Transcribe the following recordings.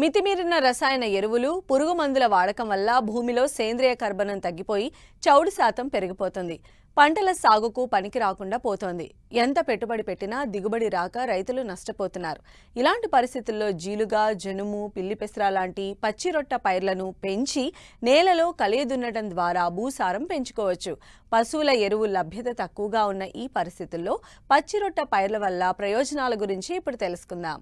మితిమీరిన రసాయన ఎరువులు, పురుగు మందుల వాడకం వల్ల భూమిలో సేంద్రియ కర్బనం తగ్గిపోయి చౌడు శాతం పెరిగిపోతుంది. పంటల సాగుకు పనికి రాకుండా పోతోంది. ఎంత పెట్టుబడి పెట్టినా దిగుబడి రాక రైతులు నష్టపోతున్నారు. ఇలాంటి పరిస్థితుల్లో జీలుగా, జనుము, పిల్లిపెసర లాంటి పచ్చిరొట్ట పైర్లను పెంచి నేలలో కలియదున్నడం ద్వారా భూసారం పెంచుకోవచ్చు. పశువుల ఎరువు లభ్యత తక్కువగా ఉన్న ఈ పరిస్థితుల్లో పచ్చిరొట్ట పైర్ల వల్ల ప్రయోజనాల గురించి ఇప్పుడు తెలుసుకుందాం.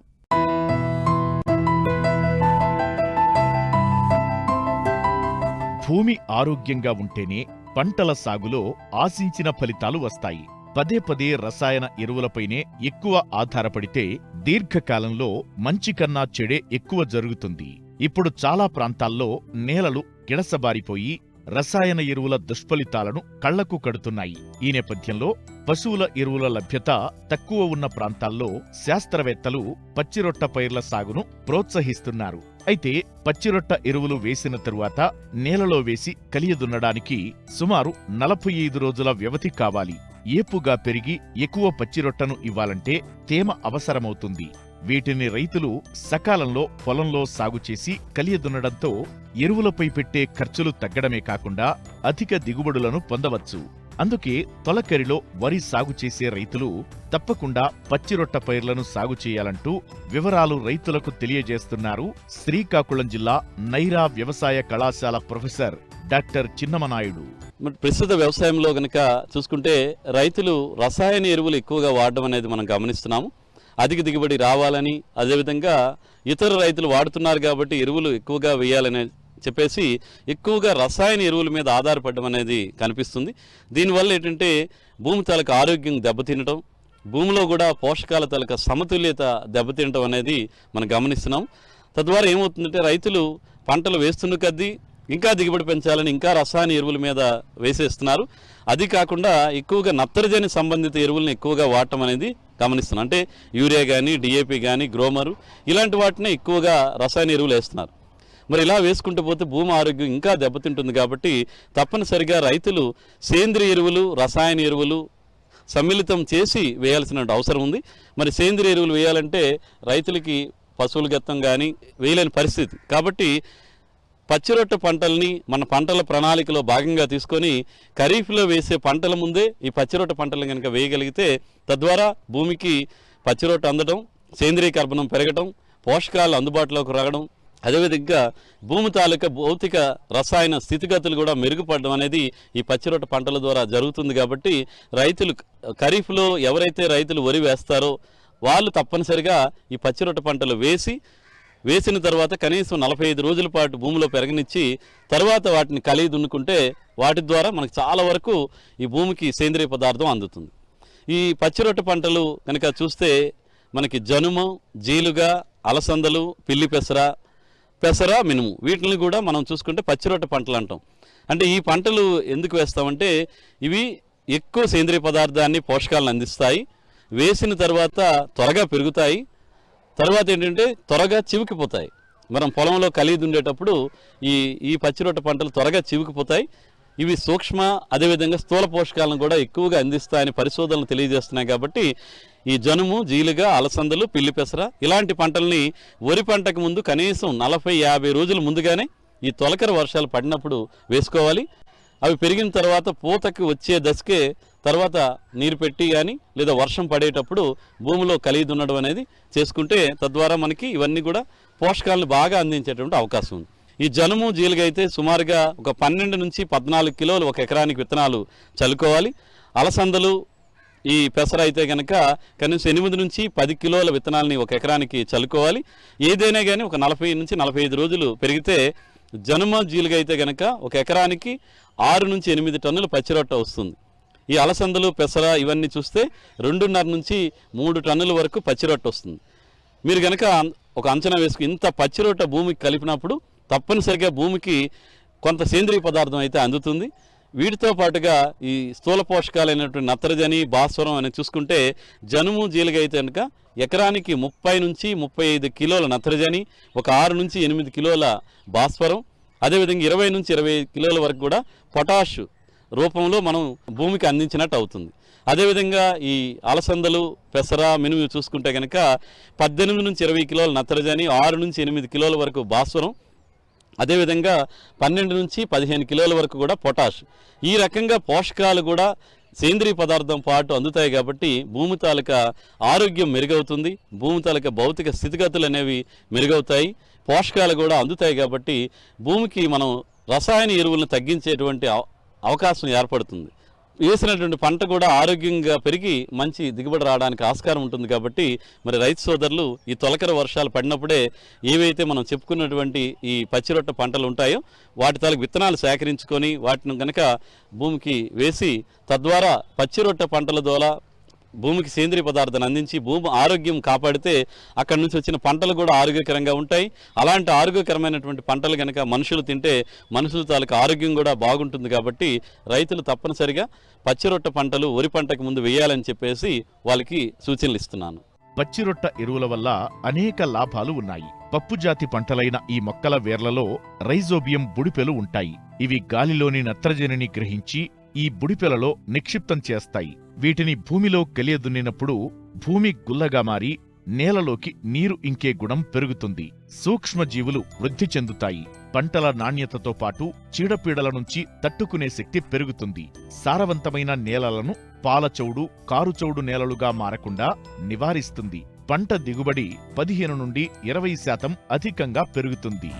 భూమి ఆరోగ్యంగా ఉంటేనే పంటల సాగులో ఆశించిన ఫలితాలు వస్తాయి. పదే పదే రసాయన ఎరువులపైనే ఎక్కువ ఆధారపడితే దీర్ఘకాలంలో మంచి కన్నా చెడే ఎక్కువ జరుగుతుంది. ఇప్పుడు చాలా ప్రాంతాల్లో నేలలు కిడసబారిపోయి రసాయన ఎరువుల దుష్ఫలితాలను కళ్లకు కడుతున్నాయి. ఈ నేపథ్యంలో పశువుల ఎరువుల లభ్యత తక్కువ ఉన్న ప్రాంతాల్లో శాస్త్రవేత్తలు పచ్చిరొట్ట పైర్ల సాగును ప్రోత్సహిస్తున్నారు. అయితే పచ్చిరొట్ట ఎరువులు వేసిన తరువాత నేలలో వేసి కలియదున్నడానికి సుమారు 45 రోజుల వ్యవధి కావాలి. ఏపుగా పెరిగి ఎక్కువ పచ్చిరొట్టను ఇవ్వాలంటే తేమ అవసరమవుతుంది. వీటిని రైతులు సకాలంలో పొలంలో సాగు చేసి కలియదున్నడంతో ఎరువులపై పెట్టే ఖర్చులు తగ్గడమే కాకుండా అధిక దిగుబడులను పొందవచ్చు. అందుకే తొలకరిలో వరి సాగు చేసే రైతులు తప్పకుండా పచ్చిరొట్ట పైర్లను సాగు చేయాలంటూ వివరాలు రైతులకు తెలియజేస్తున్నారు శ్రీకాకుళం జిల్లా నైరా వ్యవసాయ కళాశాల ప్రొఫెసర్ డాక్టర్ చిన్నమనాయుడు. ప్రస్తుత వ్యవసాయంలో గనక చూసుకుంటే రైతులు రసాయన ఎరువులు ఎక్కువగా వాడడం అనేది మనం గమనిస్తున్నాము. అధిక దిగుబడి రావాలని, అదేవిధంగా ఇతర రైతులు వాడుతున్నారు కాబట్టి ఎరువులు ఎక్కువగా వేయాలని చెప్పేసి ఎక్కువగా రసాయన ఎరువుల మీద ఆధారపడడం అనేది కనిపిస్తుంది. దీనివల్ల ఏంటంటే భూమి తాలూకా ఆరోగ్యం దెబ్బతినటం, భూమిలో కూడా పోషకాల తాలూకా సమతుల్యత దెబ్బతినటం అనేది మనం గమనిస్తున్నాం. తద్వారా ఏమవుతుందంటే రైతులు పంటలు వేస్తున్న కొద్దీ ఇంకా దిగుబడి పెంచాలని ఇంకా రసాయన ఎరువుల మీద వేసేస్తున్నారు. అది కాకుండా ఎక్కువగా నత్రజని సంబంధిత ఎరువులను ఎక్కువగా వాడటం అనేది గమనిస్తున్నాం. అంటే యూరియా కానీ, డిఏపి కానీ, గ్రోమరు ఇలాంటి వాటిని ఎక్కువగా రసాయన ఎరువులు వేస్తున్నారు. మరి ఇలా వేసుకుంటూ పోతే భూమి ఆరోగ్యం ఇంకా దెబ్బతింటుంది. కాబట్టి తప్పనిసరిగా రైతులు సేంద్రియ ఎరువులు, రసాయన ఎరువులు సమ్మిళితం చేసి వేయాల్సిన అవసరం ఉంది. మరి సేంద్రియ ఎరువులు వేయాలంటే రైతులకి పశువుల గత్తం కానీ వేయలేని పరిస్థితి. కాబట్టి పచ్చిరొట్ట పంటల్ని మన పంటల ప్రణాళికలో భాగంగా తీసుకొని ఖరీఫ్లో వేసే పంటల ముందే ఈ పచ్చిరొట్ట పంటలను కనుక వేయగలిగితే తద్వారా భూమికి పచ్చిరొట్ట అందడం, సేంద్రియ కర్బనం పెరగడం, పోషకాలు అందుబాటులోకి రావడం, అదేవిధంగా భూమి తాలూకా భౌతిక రసాయన స్థితిగతులు కూడా మెరుగుపడడం అనేది ఈ పచ్చిరొట్ట పంటల ద్వారా జరుగుతుంది. కాబట్టి రైతులు ఖరీఫ్లో ఎవరైతే రైతులు వరి వేస్తారో వాళ్ళు తప్పనిసరిగా ఈ పచ్చిరొట్ట పంటలు వేసిన తర్వాత కనీసం 45 రోజుల పాటు భూమిలో పెరగనిచ్చి తర్వాత వాటిని కలిగి దున్నుకుంటే వాటి ద్వారా మనకు చాలా వరకు ఈ భూమికి సేంద్రియ పదార్థం అందుతుంది. ఈ పచ్చిరొట్ట పంటలు కనుక చూస్తే మనకి జనుము, జీలుగా, అలసందలు, పిల్లి పెసర, మినుము వీటిని కూడా మనం చూసుకుంటే పచ్చిరొట్ట పంటలు అంటాం. అంటే ఈ పంటలు ఎందుకు వేస్తామంటే ఇవి ఎక్కువ సేంద్రియ పదార్థాన్ని, పోషకాలను అందిస్తాయి. వేసిన తర్వాత త్వరగా పెరుగుతాయి. తర్వాత ఏంటంటే త్వరగా చివుకిపోతాయి. మనం పొలంలో కలిగి ఉండేటప్పుడు ఈ పచ్చిరొట్ట పంటలు త్వరగా చివుకిపోతాయి. ఇవి సూక్ష్మ, అదేవిధంగా స్థూల పోషకాలను కూడా ఎక్కువగా అందిస్తాయని పరిశోధనలు తెలియజేస్తున్నాయి. కాబట్టి ఈ జనుము, జీలుగా, అలసందలు, పిల్లి పెసర ఇలాంటి పంటల్ని వరి పంటకు ముందు కనీసం 40-50 రోజుల ముందుగానే ఈ తొలకరి వర్షాలు పడినప్పుడు వేసుకోవాలి. అవి పెరిగిన తర్వాత పూతకి వచ్చే దశకే తర్వాత నీరు పెట్టి కానీ లేదా వర్షం పడేటప్పుడు భూమిలో కలిగి దున్నడం అనేది చేసుకుంటే తద్వారా మనకి ఇవన్నీ కూడా పోషకాలను బాగా అందించేటువంటి అవకాశం ఉంది. ఈ జనుము, జీలుగా అయితే సుమారుగా ఒక 12 నుంచి 14 కిలోలు ఒక ఎకరానికి విత్తనాలు చల్లుకోవాలి. అలసందలు, ఈ పెసర అయితే కనుక కనీసం 8 నుంచి 10 కిలోల విత్తనాలని ఒక ఎకరానికి చల్లుకోవాలి. ఏదైనా కానీ ఒక 40 నుంచి 45 రోజులు పెరిగితే జనుము, జీలుగా అయితే కనుక ఒక ఎకరానికి 6 నుంచి 8 టన్నుల పచ్చిరొట్ట వస్తుంది. ఈ అలసందలు, పెసర ఇవన్నీ చూస్తే 2.5 నుంచి 3 టన్నుల వరకు పచ్చిరొట్ట వస్తుంది. మీరు కనుక ఒక అంచనా వేసుకుని ఇంత పచ్చిరొట్ట భూమికి కలిపినప్పుడు తప్పనిసరిగా భూమికి కొంత సేంద్రియ పదార్థం అయితే అందుతుంది. వీటితో పాటుగా ఈ స్థూల పోషకాలైనటువంటి నత్రజని, భాస్వరం అని చూసుకుంటే జనుము, జీలుగా అయితే కనుక ఎకరానికి 30 నుంచి 35 కిలోల నత్రజని, ఒక 6 నుంచి 8 కిలోల భాస్వరం, అదేవిధంగా 20 నుంచి 25 కిలోల వరకు కూడా పొటాష్ రూపంలో మనం భూమికి అందించినట్టు అవుతుంది. అదేవిధంగా ఈ అలసందలు, పెసర, మినుము చూసుకుంటే కనుక 18 నుంచి 20 కిలోల నత్రజని, 6 నుంచి 8 కిలోల వరకు భాస్వరం, అదేవిధంగా 12 నుంచి 15 కిలోల వరకు కూడా పొటాష్. ఈ రకంగా పోషకాలు కూడా సేంద్రీయ పదార్థం పాటు అందుతాయి కాబట్టి భూమి తాలూకా ఆరోగ్యం మెరుగవుతుంది, భూమి తాలూకా భౌతిక స్థితిగతులు అనేవి మెరుగవుతాయి, పోషకాలు కూడా అందుతాయి కాబట్టి భూమికి మనం రసాయన ఎరువులను తగ్గించేటువంటి అవకాశం ఏర్పడుతుంది. వేసినటువంటి పంట కూడా ఆరోగ్యంగా పెరిగి మంచి దిగుబడి రావడానికి ఆస్కారం ఉంటుంది. కాబట్టి మరి రైతు సోదరులు ఈ తొలకర వర్షాలు పడినప్పుడే ఏవైతే మనం చెప్పుకున్నటువంటి ఈ పచ్చిరొట్ట పంటలు ఉంటాయో వాటి తాలూకు విత్తనాలు సేకరించుకొని వాటిని కనుక భూమికి వేసి తద్వారా పచ్చిరొట్ట పంటల ద్వారా భూమికి సేంద్రీయ పదార్థాన్ని అందించి భూమి ఆరోగ్యం కాపాడితే అక్కడి నుంచి వచ్చిన పంటలు కూడా ఆరోగ్యకరంగా ఉంటాయి. అలాంటి ఆరోగ్యకరమైనటువంటి పంటలు కనుక మనుషులు తింటే మనుషుల తాలూకు ఆరోగ్యం కూడా బాగుంటుంది. కాబట్టి రైతులు తప్పనిసరిగా పచ్చిరొట్ట పంటలు వరి పంటకు ముందు వేయాలని చెప్పేసి వాళ్ళకి సూచనలు ఇస్తున్నాను. పచ్చిరొట్ట ఎరువుల వల్ల అనేక లాభాలు ఉన్నాయి. పప్పుజాతి పంటలైన ఈ మొక్కల వేర్లలో రైజోబియం బుడిపెలు ఉంటాయి. ఇవి గాలిలోని నత్రజనిని గ్రహించి ఈ బుడిపెలలో నిక్షిప్తం చేస్తాయి. వీటిని భూమిలో కలియదున్నినప్పుడు భూమి గుల్లగా మారి నేలలోకి నీరు ఇంకే గుణం పెరుగుతుంది. సూక్ష్మజీవులు వృద్ధి చెందుతాయి. పంటల నాణ్యతతో పాటు చీడపీడల నుంచి తట్టుకునే శక్తి పెరుగుతుంది. సారవంతమైన నేలలను పాలచౌడు, కారుచౌడు నేలలుగా మారకుండా నివారిస్తుంది. పంట దిగుబడి 15 నుండి 20% అధికంగా పెరుగుతుంది.